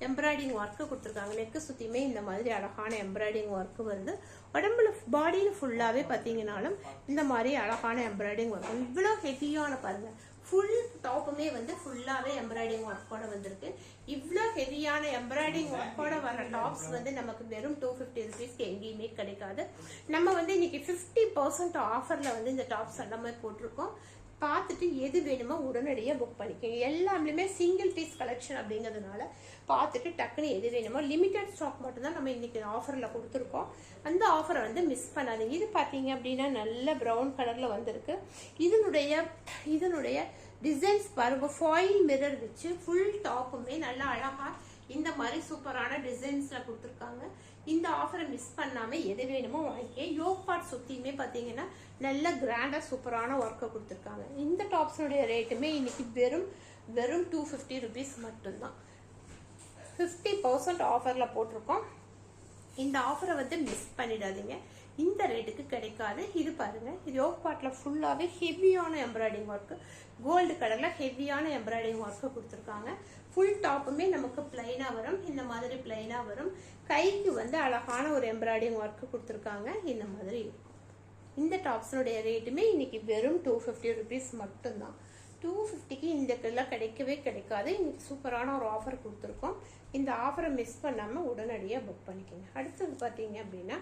Embroidering work கொடுத்துருக்காங்க. Neck சுற்றியுமே இந்த மாதிரி அழகான எம்ப்ராய்டிங் ஒர்க்கு வருது. உடம்புல பாடியில் ஃபுல்லாகவே பார்த்தீங்கன்னாலும் இந்த மாதிரி அழகான எம்ப்ராய்டிங் ஒர்க். இவ்வளோ ஹெவியான பாருங்க, ஃபுல் டாப்புமே வந்து ஃபுல்லாகவே எம்ப்ராய்டிங் ஒர்க்கோட வந்திருக்கு. இவ்வளோ ஹெவியான எம்ப்ராய்டிங் ஒர்க்கோட வர டாப்ஸ் வந்து நமக்கு வெறும் 250 ருபீஸ்க்கு எங்கேயுமே கிடைக்காது. நம்ம வந்து இன்னைக்கு 50% ஆஃபரில் வந்து இந்த டாப்ஸ் எல்லாமே போட்டிருக்கோம். பார்த்துட்டு எது வேணுமோ உடனடியாக புக் பண்ணிக்கோங்க. எல்லாமே சிங்கிள் பீஸ் கலெக்ஷன் அப்படிங்கிறதுனால பார்த்துட்டு டக்குன்னு எது வேணுமோ லிமிட்டட் ஸ்டாக் மட்டும்தான் நம்ம இன்னைக்கு ஆஃபரில் கொடுத்துருக்கோம். அந்த ஆஃபரை வந்து மிஸ் பண்ணாதீங்க. இது பார்த்தீங்க அப்படின்னா நல்ல ப்ரௌன் கலரில் வந்திருக்கு. இதனுடைய டிசைன்ஸ் பாருங்க, ஃபாயில் மிரர் வச்சு ஃபுல் டாப்புமே நல்லா அழகா இந்த மாதிரி சூப்பரான டிசைன்ஸ்ல கொடுத்துருக்காங்க. இந்த ஆஃபரை மிஸ் பண்ணாம எது வேணுமோ வாங்கிக்க. யோக் பார்ட் சுத்தியுமே பாத்தீங்கன்னா நல்ல கிராண்டா சூப்பரான ஒர்க்கை கொடுத்துருக்காங்க. இந்த டாப்ஸனுடைய ரேட்டுமே இன்னைக்கு வெறும் 250 ருபீஸ் மட்டும்தான். 50% ஆஃபர்ல போட்டிருக்கோம். இந்த ஆஃபரை வந்து மிஸ் பண்ணிடாதீங்க. இந்த ரேட்டுக்கு கிடைக்காது. இது பாருங்க, இது யோக் பார்ட்ல ஃபுல்லாவே ஹெவியான எம்ப்ராய்டிங் ஒர்க், கோல்டு கலர்ல ஹெவியான எம்ப்ராய்டிங் ஒர்க் கொடுத்துருக்காங்க. ஃபுல் டாப்புமே நமக்கு பிளைனா வரும். இந்த மாதிரி பிளைனா வரும். கைக்கு வந்து அழகான ஒரு எம்ப்ராய்டிங் ஒர்க் கொடுத்துருக்காங்க. இந்த மாதிரி இருக்கும். இந்த டாப்ஸனுடைய ரேட்டுமே இன்னைக்கு வெறும் 250 ருபீஸ் மட்டும்தான். 250க்கு இந்த கெல்லாம் கிடைக்கவே கிடைக்காது. இன்னைக்கு சூப்பரான ஒரு ஆஃபர் கொடுத்துருக்கோம். இந்த ஆஃபரை மிஸ் பண்ணாம உடனடியாக புக் பண்ணிக்கோங்க. அடுத்தது பார்த்தீங்க அப்படின்னா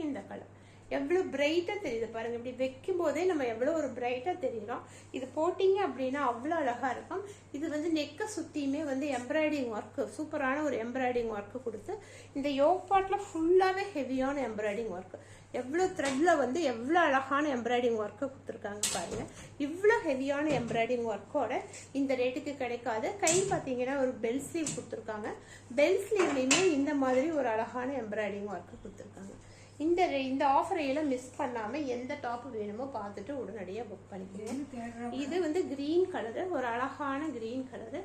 இந்த கலர் எவ்வளோ பிரைட்டா தெரியுது பாருங்க. இப்படி வைக்கும் போதே நம்ம எவ்வளோ ஒரு பிரைட்டா தெரியும். இது போட்டீங்க அப்படின்னா அவ்வளோ அழகா இருக்கும். இது வந்து நெக்க சுத்தியுமே வந்து எம்ப்ராய்டிங் ஒர்க், சூப்பரான ஒரு எம்ப்ராய்டிங் ஒர்க் கொடுத்து இந்த யோக் பார்ட்ல ஃபுல்லாவே ஹெவியான எம்ப்ராய்டிங் ஒர்க், எவ்வளோ த்ரெட்ல வந்து எவ்வளோ அழகான எம்ப்ராய்டிங் ஒர்க்கு கொடுத்துருக்காங்க பாருங்க. இவ்வளோ ஹெவியான எம்ப்ராய்டிங் ஒர்க்கோட இந்த ரேட்டுக்கு கிடைக்காது. கை பார்த்தீங்கன்னா ஒரு பெல் ஸ்லீவ் கொடுத்துருக்காங்க. பெல் ஸ்லீவ்லையுமே இந்த மாதிரி ஒரு அழகான எம்ப்ராய்டிங் ஒர்க்கு கொடுத்துருக்காங்க. இந்த ஆஃபரை எல்லாம் மிஸ் பண்ணாம எந்த டாப் வேணுமோ பார்த்துட்டு உடனடியாக புக் பண்ணிக்கணும். இது வந்து கிரீன் கலரு, ஒரு அழகான கிரீன் கலரு.